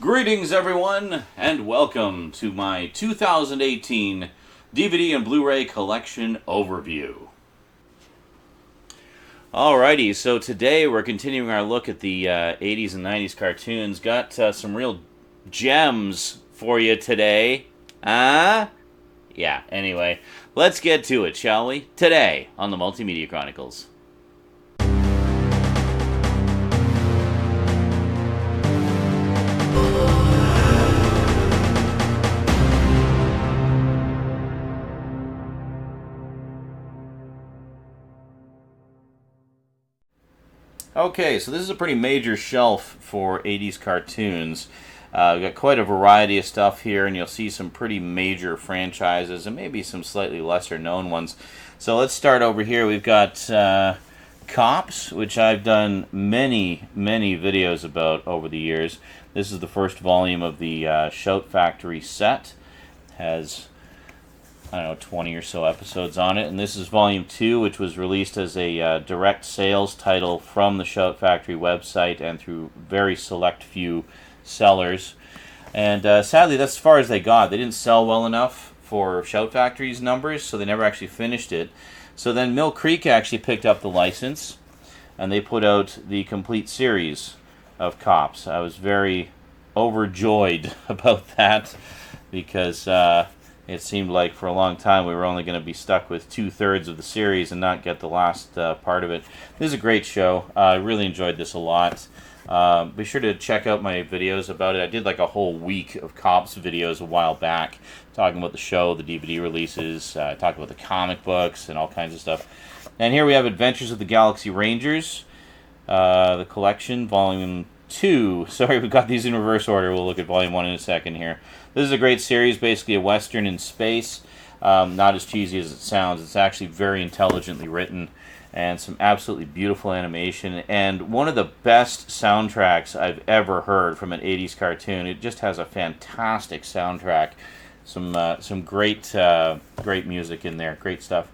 Greetings everyone, and welcome to my 2018 DVD and Blu-ray collection overview. Alrighty, so today we're continuing our look at the 80s and 90s cartoons. Got some real gems for you today. Yeah, anyway, let's get to it, shall we? Today on the Multimedia Chronicles. Okay, so this is a pretty major shelf for 80s cartoons. We've got quite a variety of stuff here, and you'll see some pretty major franchises and maybe some slightly lesser known ones. So let's start over here. We've got Cops, which I've done many videos about over the years. This is the first volume of the Shout Factory set. It has, I don't know, 20 or so episodes on it. And this is volume 2, which was released as a direct sales title from the Shout Factory website and through very select few sellers. And sadly, that's as far as they got. They didn't sell well enough for Shout Factory's numbers, so they never actually finished it. So then Mill Creek actually picked up the license, and they put out the complete series of Cops. I was very overjoyed about that because it seemed like for a long time we were only going to be stuck with 2/3 of the series and not get the last part of it. This is a great show. I really enjoyed this a lot. Be sure to check out my videos about it. I did like a whole week of Cops videos a while back, talking about the show, the DVD releases, talking about the comic books, and all kinds of stuff. And here we have Adventures of the Galaxy Rangers, the collection, Volume 2. Sorry, we've got these in reverse order. We'll look at Volume 1 in a second here. This is a great series, basically a Western in space. Not as cheesy as it sounds. It's actually very intelligently written and some absolutely beautiful animation. And one of the best soundtracks I've ever heard from an 80s cartoon. It just has a fantastic soundtrack. Some great music in there. Great stuff.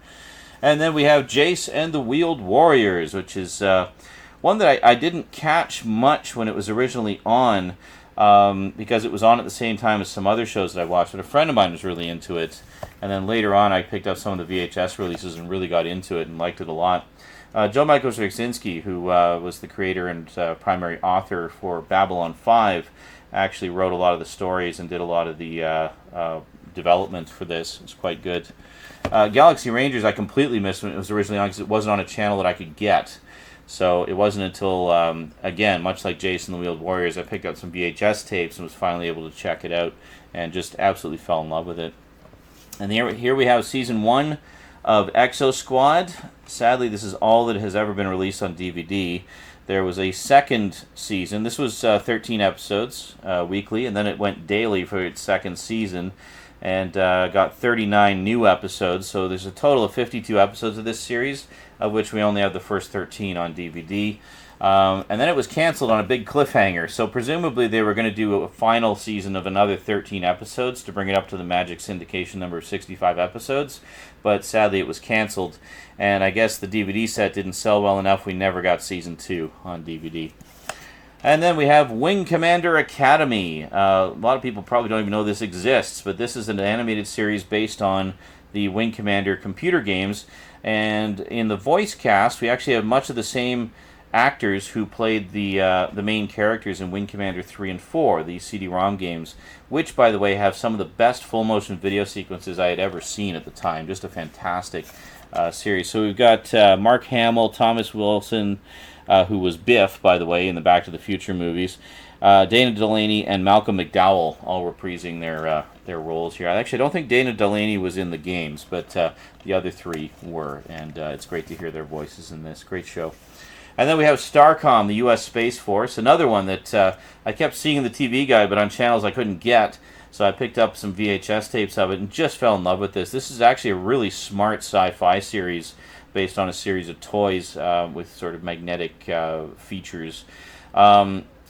And then we have Jace and the Wheeled Warriors, which is one that I didn't catch much when it was originally on, because it was on at the same time as some other shows that I watched, but a friend of mine was really into it, and then later on I picked up some of the VHS releases and really got into it and liked it a lot. Joe Michael Straczynski, who was the creator and primary author for Babylon 5, actually wrote a lot of the stories and did a lot of the development for this. It's quite good. Galaxy Rangers I completely missed when it was originally on because it wasn't on a channel that I could get. So it wasn't until, again, much like Jace and the Wheeled Warriors, I picked up some VHS tapes and was finally able to check it out and just absolutely fell in love with it. And here we have Season 1 of Exo Squad. Sadly, this is all that has ever been released on DVD. There was a second season. This was 13 episodes weekly, and then it went daily for its second season and got 39 new episodes. So there's a total of 52 episodes of this series, of which we only have the first 13 on DVD. And then it was canceled on a big cliffhanger, so presumably they were going to do a final season of another 13 episodes to bring it up to the magic syndication number of 65 episodes, but sadly it was canceled, and I guess the DVD set didn't sell well enough. We never got Season 2 on DVD. And then we have Wing Commander Academy. A lot of people probably don't even know this exists, but this is an animated series based on the Wing Commander computer games. And in the voice cast, we actually have much of the same actors who played the main characters in Wing Commander 3 and 4, the CD-ROM games, which, by the way, have some of the best full-motion video sequences I had ever seen at the time. Just a fantastic series. So we've got Mark Hamill, Thomas Wilson, who was Biff, by the way, in the Back to the Future movies, Dana Delaney, and Malcolm McDowell, all reprising their roles here. Actually, I don't think Dana Delaney was in the games, but the other three were, and it's great to hear their voices in this. Great show. And then we have Starcom, the U.S. Space Force, another one that I kept seeing in the TV guide, but on channels I couldn't get, so I picked up some VHS tapes of it and just fell in love with this. This is actually a really smart sci-fi series based on a series of toys with sort of magnetic features.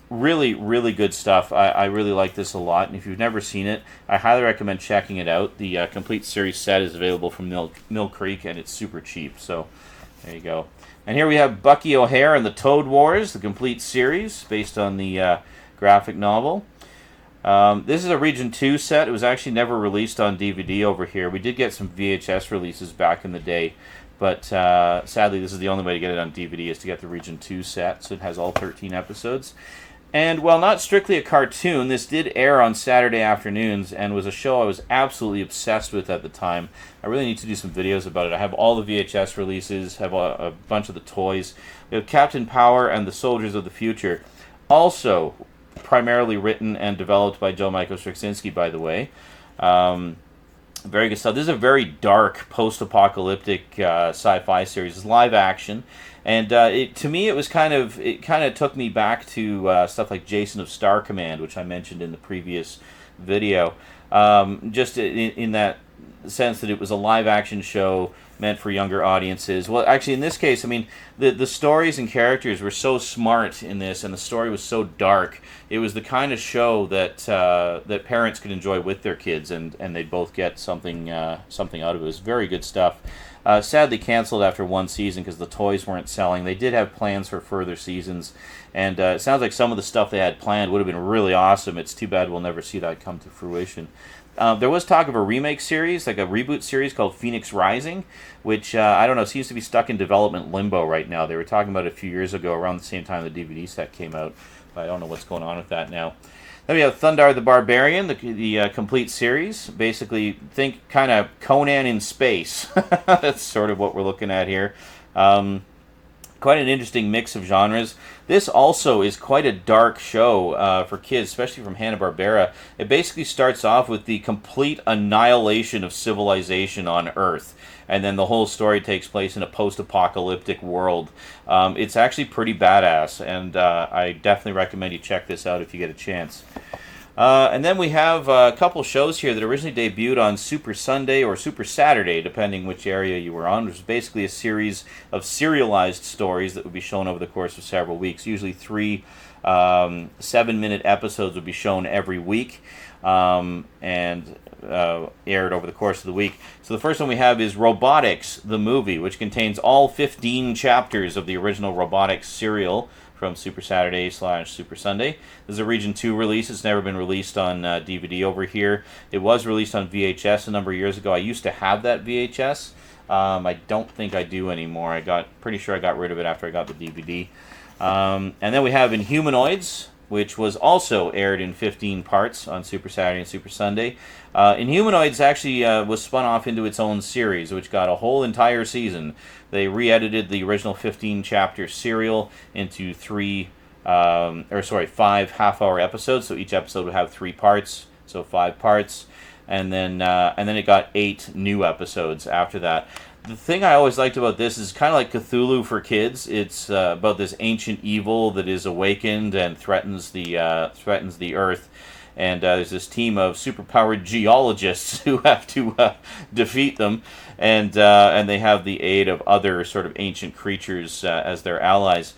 Really, really good stuff. I really like this a lot, and if you've never seen it, I highly recommend checking it out. The complete series set is available from Mill Creek, and it's super cheap, so there you go. And here we have Bucky O'Hare and the Toad Wars, the complete series based on the graphic novel. This is a Region 2 set. It was actually never released on DVD over here. We did get some VHS releases back in the day, but sadly this is the only way to get it on DVD is to get the Region 2 set, so it has all 13 episodes. And while not strictly a cartoon, this did air on Saturday afternoons and was a show I was absolutely obsessed with at the time. I really need to do some videos about it. I have all the VHS releases, have a bunch of the toys. We have Captain Power and the Soldiers of the Future. Also, primarily written and developed by Joe Michael Straczynski, by the way. Very good stuff. This is a very dark, post-apocalyptic sci-fi series. It's live action, and to me, it kind of took me back to stuff like Jason of Star Command, which I mentioned in the previous video. Just in that sense that it was a live action show meant for younger audiences. Well, actually, in this case, I mean, the stories and characters were so smart in this, and the story was so dark. It was the kind of show that that parents could enjoy with their kids, and they'd both get something something out of it. It was very good stuff. Sadly canceled after one season because the toys weren't selling. They did have plans for further seasons, and it sounds like some of the stuff they had planned would have been really awesome. It's too bad we'll never see that come to fruition. There was talk of a remake series, like a reboot series called Phoenix Rising, which, I don't know, seems to be stuck in development limbo right now. They were talking about it a few years ago, around the same time the DVD set came out, but I don't know what's going on with that now. Then we have Thundarr the Barbarian, the complete series. Basically, think kind of Conan in space. That's sort of what we're looking at here. Quite an interesting mix of genres. This also is quite a dark show for kids, especially from Hanna-Barbera. It basically starts off with the complete annihilation of civilization on Earth, and then the whole story takes place in a post-apocalyptic world. It's actually pretty badass, and I definitely recommend you check this out if you get a chance. And then we have a couple shows here that originally debuted on Super Sunday or Super Saturday, depending which area you were on, which is basically a series of serialized stories that would be shown over the course of several weeks. Usually 3 7-minute episodes would be shown every week and aired over the course of the week. So the first one we have is Robotics, the movie, which contains all 15 chapters of the original Robotics serial from Super Saturday / Super Sunday. This is a Region 2 release. It's never been released on DVD over here. It was released on VHS a number of years ago. I used to have that VHS. I don't think I do anymore. Pretty sure I got rid of it after I got the DVD. And then we have Inhumanoids, which was also aired in 15 parts on Super Saturday and Super Sunday. Inhumanoids actually was spun off into its own series, which got a whole entire season. They re-edited the original 15-chapter serial into 5 half-hour episodes. So each episode would have 3 parts, so 5 parts, and then it got 8 new episodes after that. The thing I always liked about this is kind of like Cthulhu for kids. It's about this ancient evil that is awakened and threatens the Earth. And there's this team of superpowered geologists who have to defeat them, and they have the aid of other sort of ancient creatures as their allies.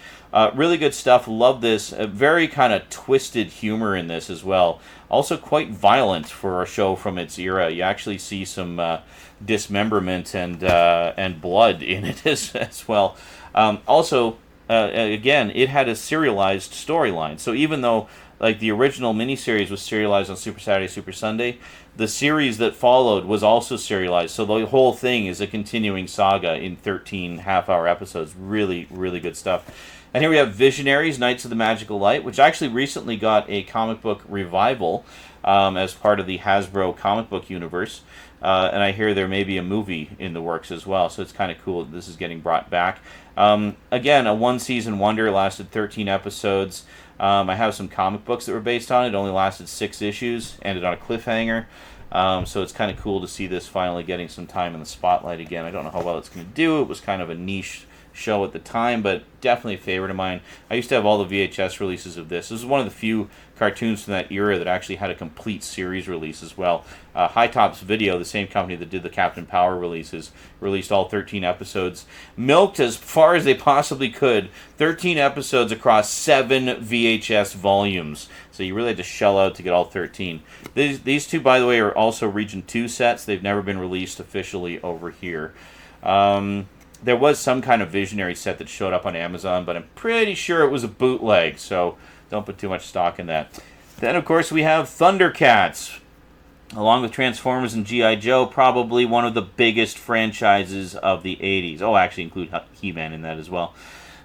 Really good stuff. Love this. Very kind of twisted humor in this as well. Also quite violent for a show from its era. You actually see some dismemberment and blood in it as well. Also, again, it had a serialized storyline. So even though like the original miniseries was serialized on Super Saturday, Super Sunday, the series that followed was also serialized. So the whole thing is a continuing saga in 13 half-hour episodes. Really, really good stuff. And here we have Visionaries, Knights of the Magical Light, which actually recently got a comic book revival as part of the Hasbro comic book universe. And I hear there may be a movie in the works as well, so it's kind of cool that this is getting brought back. Again, a one-season wonder, lasted 13 episodes. I have some comic books that were based on it. It only lasted 6 issues, ended on a cliffhanger. So it's kind of cool to see this finally getting some time in the spotlight again. I don't know how well it's going to do. It was kind of a niche show at the time, but definitely a favorite of mine. I used to have all the VHS releases of this. This is one of the few cartoons from that era that actually had a complete series release as well. High Tops Video, the same company that did the Captain Power releases, released all 13 episodes. Milked as far as they possibly could. 13 episodes across 7 VHS volumes. So you really had to shell out to get all 13. These two, by the way, are also Region 2 sets. They've never been released officially over here. There was some kind of Visionary set that showed up on Amazon, but I'm pretty sure it was a bootleg, so don't put too much stock in that. Then, of course, we have Thundercats. Along with Transformers and G.I. Joe, probably one of the biggest franchises of the 80s. Oh, actually include He-Man in that as well.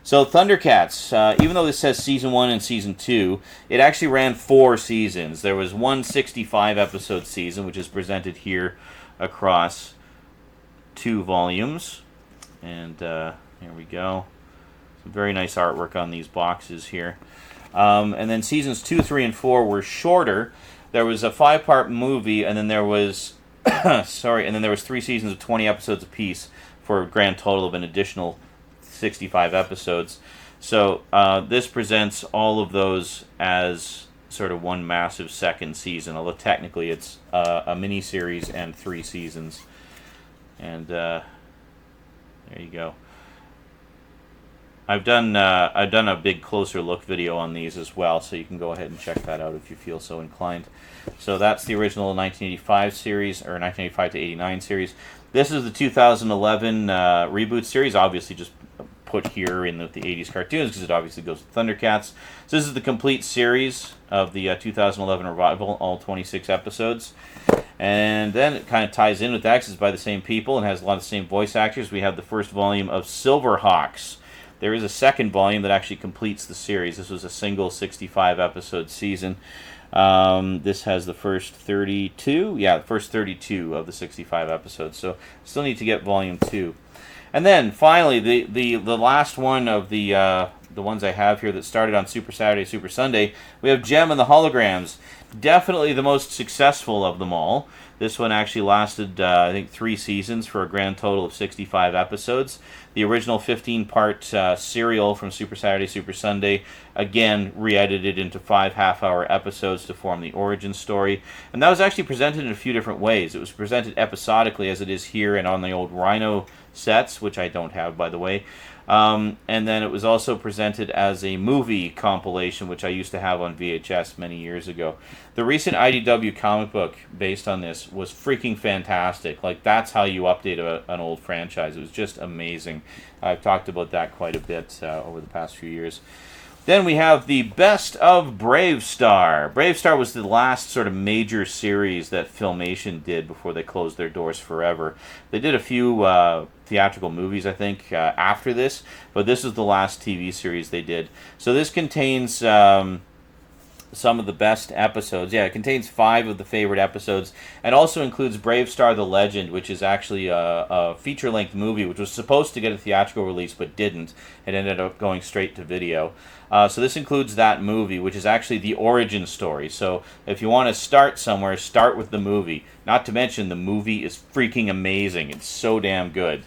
So Thundercats, even though this says Season 1 and Season 2, it actually ran 4 seasons. There was one 65-episode season, which is presented here across 2 volumes. And here we go. Some very nice artwork on these boxes here. And then Seasons 2, 3, and 4 were shorter. There was a 5-part movie, and then there was 3 seasons of 20 episodes apiece for a grand total of an additional 65 episodes. So this presents all of those as sort of one massive second season, although technically it's a mini-series and 3 seasons. And there you go. I've done a big closer look video on these as well, so you can go ahead and check that out if you feel so inclined. So that's the original 1985 series, or 1985 to 89 series. This is the 2011 reboot series, obviously just put here in the 80s cartoons because it obviously goes with Thundercats. So this is the complete series of the 2011 revival, all 26 episodes. And then it kind of ties in with that because it's by the same people and has a lot of the same voice actors. We have the first volume of Silverhawks. There is a second volume that actually completes the series. This was a single 65-episode season. This has the first 32. Yeah, the first 32 of the 65 episodes. So still need to get volume 2. And then finally, the last one of the ones I have here that started on Super Saturday, Super Sunday, we have Jem and the Holograms. Definitely the most successful of them all. This one actually lasted, I think, 3 seasons for a grand total of 65 episodes. The original 15-part serial from Super Saturday, Super Sunday, again, re-edited into 5 half-hour episodes to form the origin story. And that was actually presented in a few different ways. It was presented episodically, as it is here and on the old Rhino sets, which I don't have, by the way. And then it was also presented as a movie compilation, which I used to have on VHS many years ago. The recent IDW comic book based on this was freaking fantastic. Like, that's how you update an old franchise. It was just amazing. I've talked about that quite a bit over the past few years. Then we have the Best of Bravestarr. Bravestarr was the last sort of major series that Filmation did before they closed their doors forever. They did a few theatrical movies, I think, after this, but this is the last TV series they did. So this contains some of the best episodes. Yeah, it contains 5 of the favorite episodes, and also includes Bravestarr the Legend, which is actually a feature-length movie, which was supposed to get a theatrical release, but didn't. It ended up going straight to video. So this includes that movie, which is actually the origin story. So if you want to start somewhere, start with the movie. Not to mention, the movie is freaking amazing. It's so damn good.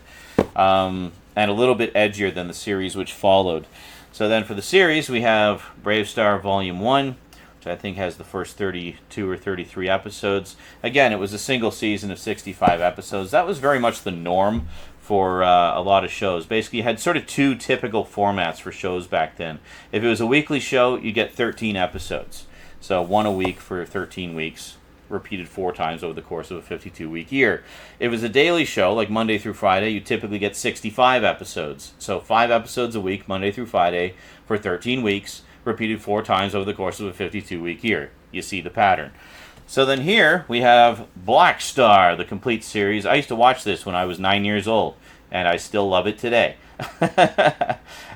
And a little bit edgier than the series which followed. So then for the series, we have Bravestarr Volume 1, which I think has the first 32 or 33 episodes. Again, it was a single season of 65 episodes. That was very much the norm for a lot of shows. Basically, you had sort of 2 typical formats for shows back then. If it was a weekly show, you get 13 episodes. So 1 a week for 13 weeks, repeated 4 times over the course of a 52-week year. If it was a daily show, like Monday through Friday, you typically get 65 episodes. So 5 episodes a week, Monday through Friday, for 13 weeks, repeated 4 times over the course of a 52-week year. You see the pattern. So then here we have Blackstar, the complete series. I used to watch this when I was 9 years old, and I still love it today.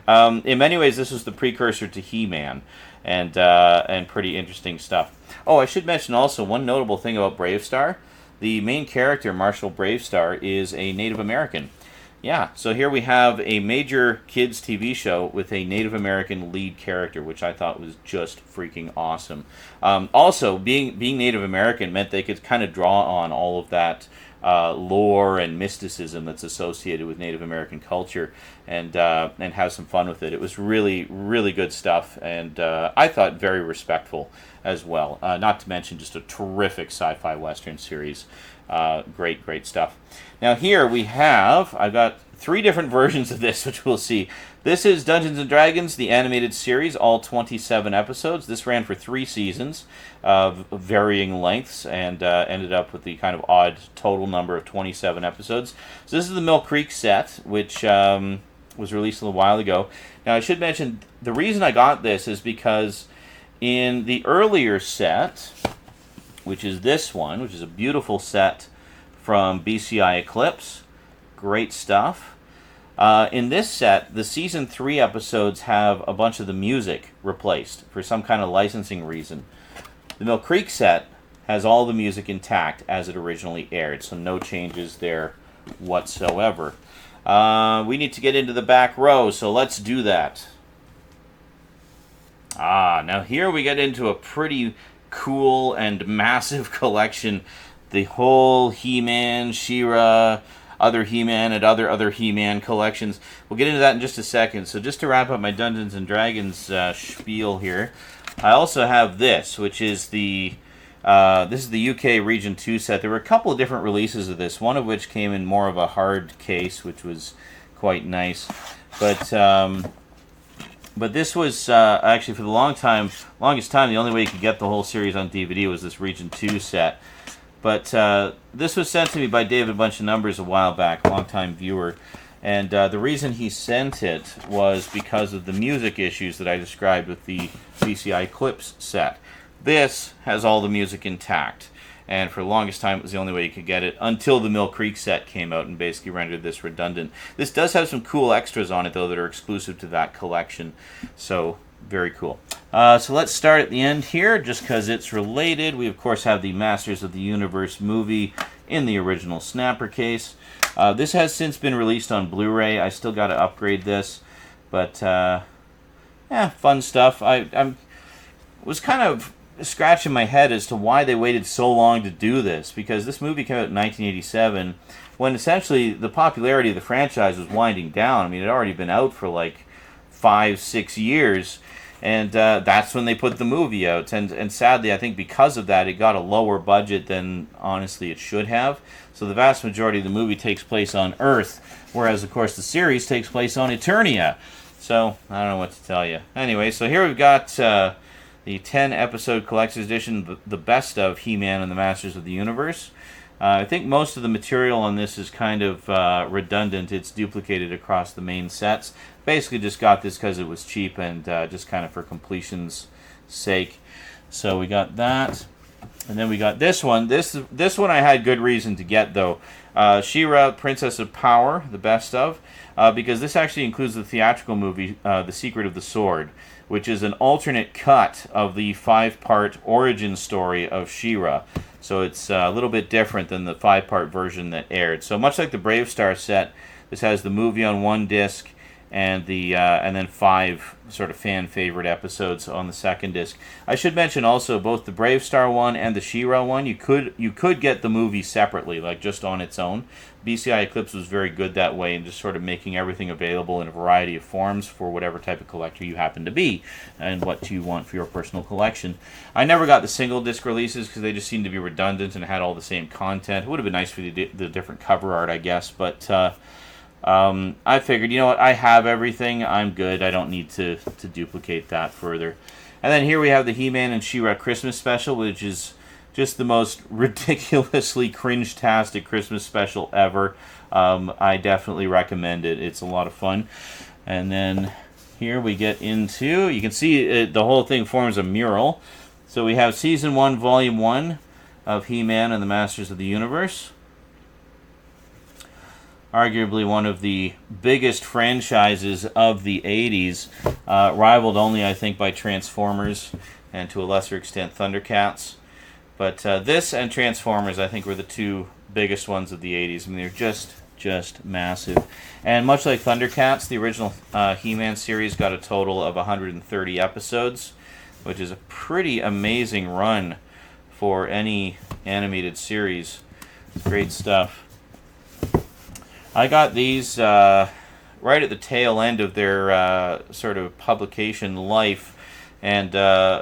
In many ways, this was the precursor to He-Man, and pretty interesting stuff. Oh, I should mention also one notable thing about Bravestarr. The main character, Marshall Bravestarr, is a Native American. Yeah, so here we have a major kids TV show with a Native American lead character, which I thought was just freaking awesome. Also, being Native American meant they could kind of draw on all of that lore and mysticism that's associated with Native American culture, and have some fun with it. It was really, really good stuff, and I thought very respectful as well. Not to mention just a terrific sci-fi western series. Great stuff. Now here I've got 3 different versions of this, which we'll see. This is Dungeons & Dragons, the animated series, all 27 episodes. This ran for 3 seasons of varying lengths, and ended up with the kind of odd total number of 27 episodes. So this is the Mill Creek set, which was released a little while ago. Now I should mention, the reason I got this is because In the earlier set, which is this one, which is a beautiful set from BCI Eclipse, great stuff. In this set, the Season 3 episodes have a bunch of the music replaced for some kind of licensing reason. The Mill Creek set has all the music intact as it originally aired, so no changes there whatsoever. We need to get into the back row, so let's do that. Now here we get into a pretty cool and massive collection. The whole He-Man, Shira, other He-Man, and other He-Man collections. We'll get into that in just a second. So just to wrap up my Dungeons & Dragons spiel here, I also have this, which is the UK Region 2 set. There were a couple of different releases of this, one of which came in more of a hard case, which was quite nice. But this was actually, for the longest time, the only way you could get the whole series on DVD was this Region 2 set. But this was sent to me by David Bunch of Numbers a while back, longtime viewer. And the reason he sent it was because of the music issues that I described with the BCI Eclipse set. This has all the music intact. And for the longest time, it was the only way you could get it until the Mill Creek set came out and basically rendered this redundant. This does have some cool extras on it, though, that are exclusive to that collection. So, very cool. So let's start at the end here, just because it's related. We, of course, have the Masters of the Universe movie in the original snapper case. This has since been released on Blu-ray. I still got to upgrade this. But, yeah, fun stuff. I was kind of scratching my head as to why they waited so long to do this, because this movie came out in 1987 when essentially the popularity of the franchise was winding down. I mean, it had already been out for like 5-6 years, and that's when they put the movie out. And sadly, I think because of that, it got a lower budget than honestly it should have. So the vast majority of the movie takes place on Earth, whereas of course the series takes place on Eternia. So I don't know what to tell you. Anyway, so here we've got the 10-episode collector's edition, the best of He-Man and the Masters of the Universe. I think most of the material on this is kind of redundant. It's duplicated across the main sets. Basically just got this because it was cheap and just kind of for completion's sake. So we got that. And then we got this one. This one I had good reason to get, though. Shira, Princess of Power, the best of. Because this actually includes the theatrical movie, The Secret of the Sword, which is an alternate cut of the 5-part origin story of Shira. So it's a little bit different than the 5-part version that aired. So much like the Bravestarr set, this has the movie on one disc and then 5 sort of fan favorite episodes on the second disc. I should mention also both the Bravestarr one and the Shira one. You could get the movie separately, like just on its own. BCI Eclipse was very good that way, and just sort of making everything available in a variety of forms for whatever type of collector you happen to be and what you want for your personal collection. I never got the single disc releases because they just seemed to be redundant and had all the same content. It would have been nice for the different cover art, I guess, but I figured, you know what, I have everything, I'm good, I don't need to duplicate that further. And then here we have the He-Man and She-Ra Christmas special, which is just the most ridiculously cringe-tastic Christmas special ever. I definitely recommend it. It's a lot of fun. And then here we get into, you can see the whole thing forms a mural. So we have Season 1, Volume 1 of He-Man and the Masters of the Universe. Arguably one of the biggest franchises of the 80s, rivaled only, I think, by Transformers and to a lesser extent Thundercats. But this and Transformers, I think, were the two biggest ones of the 80s. I mean, they're just massive. And much like Thundercats, the original He-Man series got a total of 130 episodes, which is a pretty amazing run for any animated series. Great stuff. I got these right at the tail end of their sort of publication life, and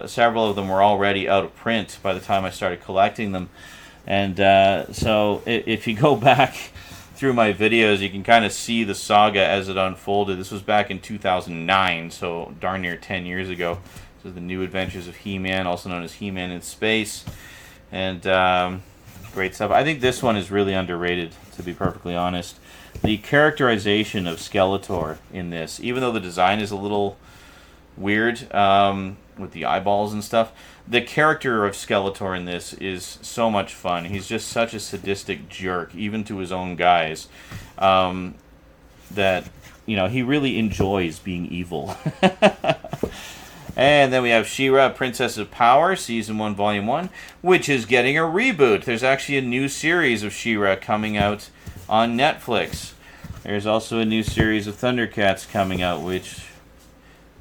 several of them were already out of print by the time I started collecting them. And so if you go back through my videos, you can kind of see the saga as it unfolded. This was back in 2009, so darn near 10 years ago. This is the New Adventures of He-Man, also known as He-Man in Space. And great stuff. I think this one is really underrated, to be perfectly honest. The characterization of Skeletor in this, even though the design is a little weird with the eyeballs and stuff. The character of Skeletor in this is so much fun. He's just such a sadistic jerk, even to his own guys, that, you know, he really enjoys being evil. And then we have Shira, Princess of Power, Season 1, Volume 1, which is getting a reboot. There's actually a new series of Shira coming out on Netflix. There's also a new series of Thundercats coming out, which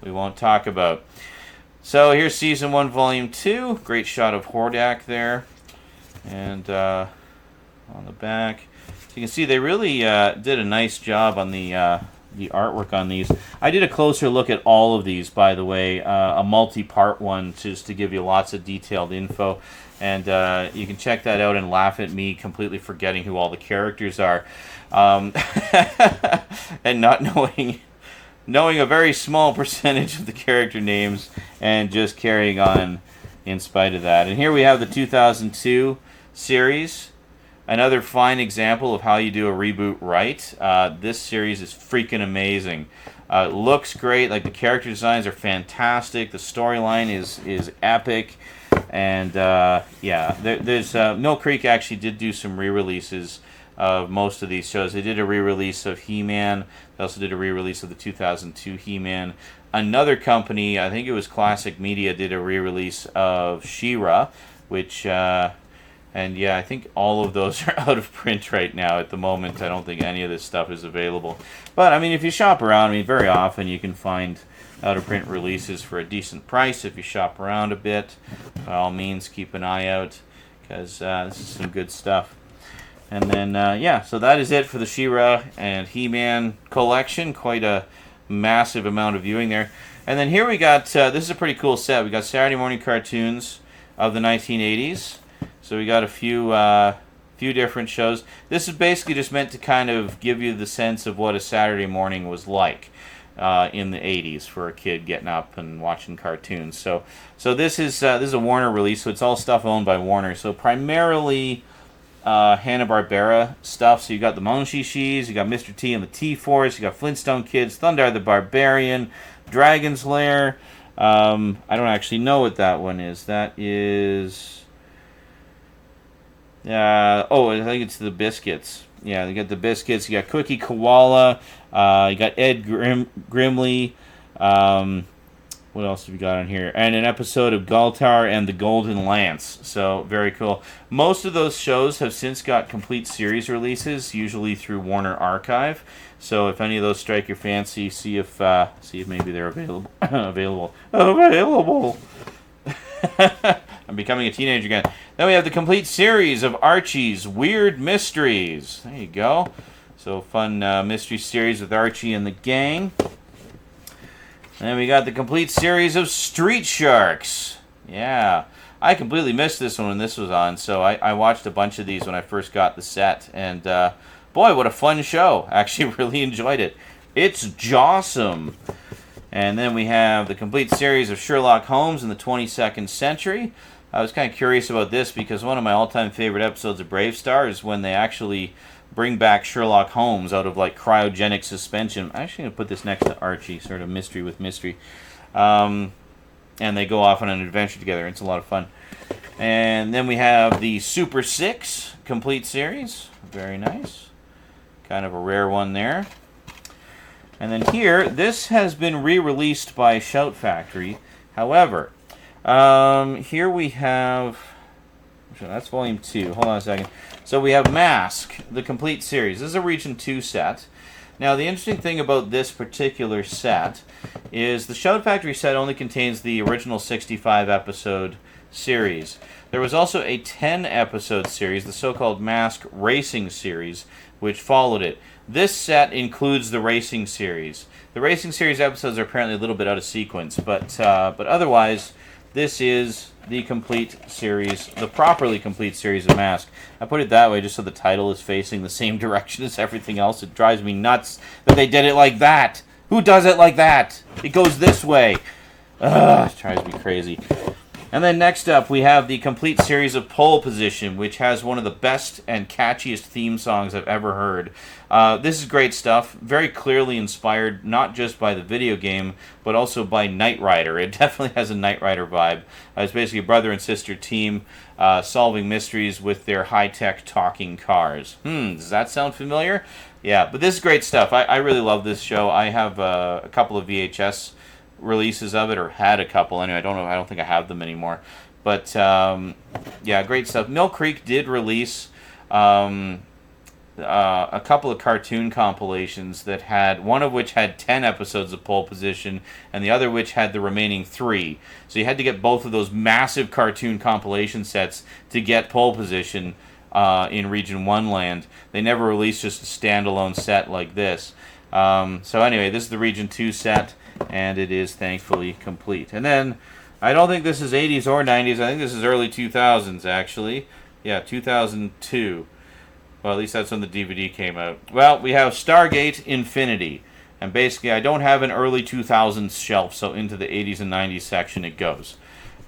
we won't talk about. So here's Season 1, Volume 2. Great shot of Hordak there. And on the back. So you can see they really did a nice job on the artwork on these. I did a closer look at all of these, by the way. A multi-part one just to give you lots of detailed info. And you can check that out and laugh at me completely forgetting who all the characters are. And not knowing a very small percentage of the character names and just carrying on in spite of that. And here we have the 2002 series. Another fine example of how you do a reboot right. This series is freaking amazing. Looks great. Like, the character designs are fantastic. The storyline is epic. And yeah, there's Mill Creek actually did do some re-releases of most of these shows. They did a re-release of He-Man. They also did a re-release of the 2002 He-Man. Another company, I think it was Classic Media, did a re-release of Shira, which, and yeah, I think all of those are out of print right now at the moment. I don't think any of this stuff is available. But, I mean, if you shop around, I mean, very often you can find out-of-print releases for a decent price if you shop around a bit. By all means, keep an eye out, because this is some good stuff. And then, yeah, so that is it for the Shira and He-Man collection. Quite a massive amount of viewing there. And then here we got, this is a pretty cool set. We got Saturday morning cartoons of the 1980s. So we got a few different shows. This is basically just meant to kind of give you the sense of what a Saturday morning was like in the 80s for a kid getting up and watching cartoons. So this is a Warner release, so it's all stuff owned by Warner. So primarily Hanna-Barbera stuff. So you got the Monshishis, you got Mr. T and the T-Force, you got Flintstone Kids, Thundarr the Barbarian, Dragon's Lair. I don't actually know what that one is. That is... oh, I think it's the Biscuits. Yeah, you got the Biscuits. You got Cookie Koala. You got Ed Grimley. What else have we got on here? And an episode of Galtar and the Golden Lance. So, very cool. Most of those shows have since got complete series releases, usually through Warner Archive. So, if any of those strike your fancy, see if maybe they're available. Available. I'm becoming a teenager again. Then we have the complete series of Archie's Weird Mysteries. There you go. So, fun mystery series with Archie and the gang. And then we got the complete series of Street Sharks. Yeah. I completely missed this one when this was on, so I watched a bunch of these when I first got the set. And, boy, what a fun show. I actually really enjoyed it. It's jawsome. And then we have the complete series of Sherlock Holmes in the 22nd century. I was kind of curious about this because one of my all-time favorite episodes of Bravestarr is when they actually bring back Sherlock Holmes out of, like, cryogenic suspension. I'm actually going to put this next to Archie, sort of mystery with mystery. And they go off on an adventure together. It's a lot of fun. And then we have the Super 6 complete series. Very nice. Kind of a rare one there. And then here, this has been re-released by Shout Factory. However, here we have... That's Volume 2. Hold on a second. So we have Mask, the complete series. This is a Region 2 set. Now, the interesting thing about this particular set is the Shout Factory set only contains the original 65-episode series. There was also a 10-episode series, the so-called Mask Racing series, which followed it. This set includes the Racing series. The Racing series episodes are apparently a little bit out of sequence, but otherwise, this is the complete series, the properly complete series of Mask. I put it that way just so the title is facing the same direction as everything else. It drives me nuts that they did it like that. Who does it like that? It goes this way. Ugh, it drives me crazy. And then next up, we have the complete series of Pole Position, which has one of the best and catchiest theme songs I've ever heard. This is great stuff, very clearly inspired not just by the video game, but also by Knight Rider. It definitely has a Knight Rider vibe. It's basically a brother and sister team solving mysteries with their high-tech talking cars. Does that sound familiar? Yeah, but this is great stuff. I really love this show. I have a couple of VHS releases of it, or had a couple anyway. I don't think I have them anymore, but yeah, great stuff. Mill Creek did release a couple of cartoon compilations that had, one of which had 10 episodes of Pole Position and the other which had the remaining 3, so you had to get both of those massive cartoon compilation sets to get Pole Position in Region 1 land. They never released just a standalone set like this. So anyway, this is the Region 2 set, and it is thankfully complete. And then, I don't think this is 80s or 90s, I think this is early 2000s actually. Yeah, 2002. Well, at least that's when the DVD came out. Well, we have Stargate Infinity. And basically, I don't have an early 2000s shelf, so into the 80s and 90s section it goes.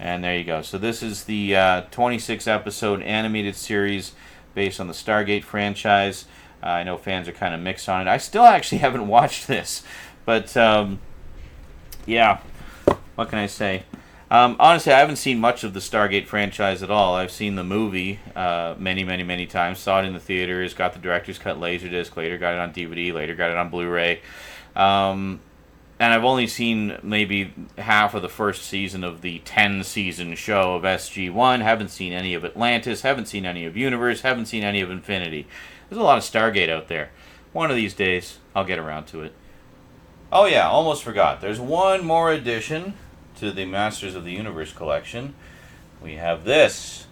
And there you go. So this is the 26-episode animated series based on the Stargate franchise. I know fans are kind of mixed on it. I still actually haven't watched this. But, yeah, what can I say? Honestly, I haven't seen much of the Stargate franchise at all. I've seen the movie many times. Saw it in the theaters, got the director's cut Laserdisc, later got it on DVD, later got it on Blu-ray. And I've only seen maybe half of the first season of the 10-season show of SG-1. Haven't seen any of Atlantis, haven't seen any of Universe, haven't seen any of Infinity. There's a lot of Stargate out there. One of these days, I'll get around to it. Oh yeah, almost forgot. There's one more addition to the Masters of the Universe collection. We have this.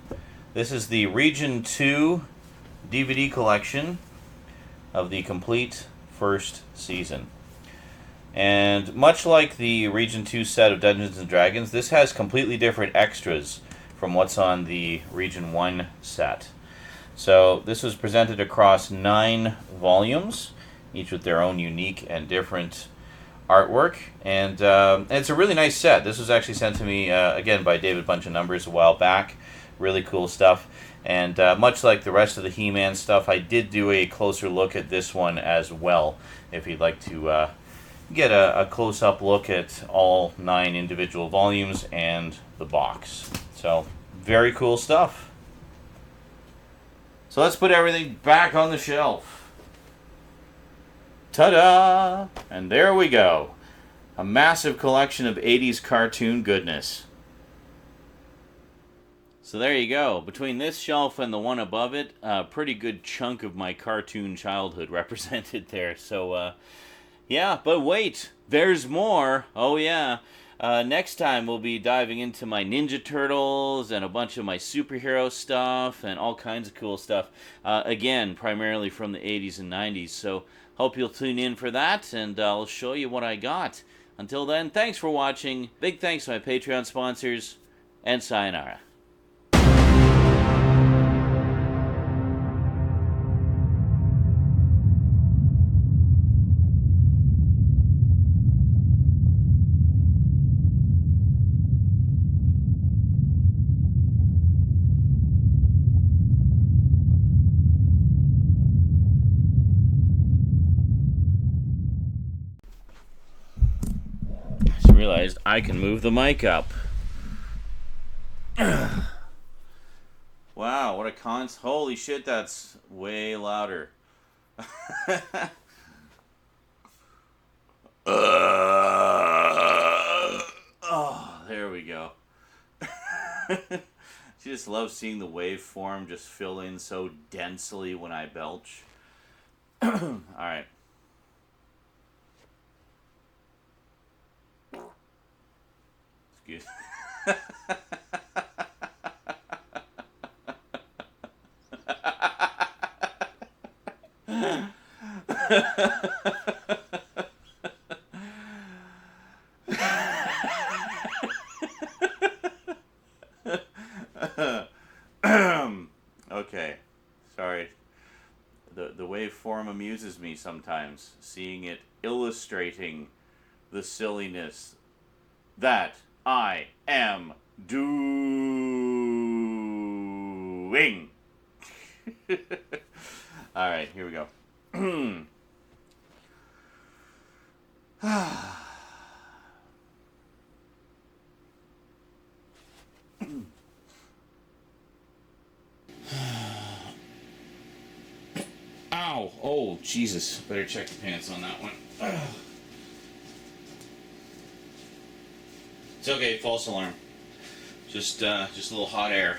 This is the Region 2 DVD collection of the complete first season. And much like the Region 2 set of Dungeons & Dragons, this has completely different extras from what's on the Region 1 set. So this was presented across 9 volumes, each with their own unique and different artwork. And it's a really nice set. This was actually sent to me, again, by David Bunch of Numbers a while back. Really cool stuff. And much like the rest of the He-Man stuff, I did do a closer look at this one as well, if you'd like to get a close-up look at all 9 individual volumes and the box. So, very cool stuff. So let's put everything back on the shelf. Ta-da! And there we go. A massive collection of 80s cartoon goodness. So there you go. Between this shelf and the one above it, a pretty good chunk of my cartoon childhood represented there. So, yeah, but wait, there's more. Oh, yeah. Next time we'll be diving into my Ninja Turtles and a bunch of my superhero stuff and all kinds of cool stuff. Again, primarily from the 80s and 90s. So hope you'll tune in for that, and I'll show you what I got. Until then, thanks for watching. Big thanks to my Patreon sponsors, and sayonara. Realized I can move the mic up. Wow, what a holy shit, that's way louder. Oh, there we go. She just loves seeing the waveform just fill in so densely when I belch. Alright. Excuse Okay, sorry. The waveform amuses me sometimes, seeing it illustrating the silliness that I am doing. All right, here we go. Ow! Oh, Jesus! Better check the pants on that one. It's okay. False alarm. Just a little hot air.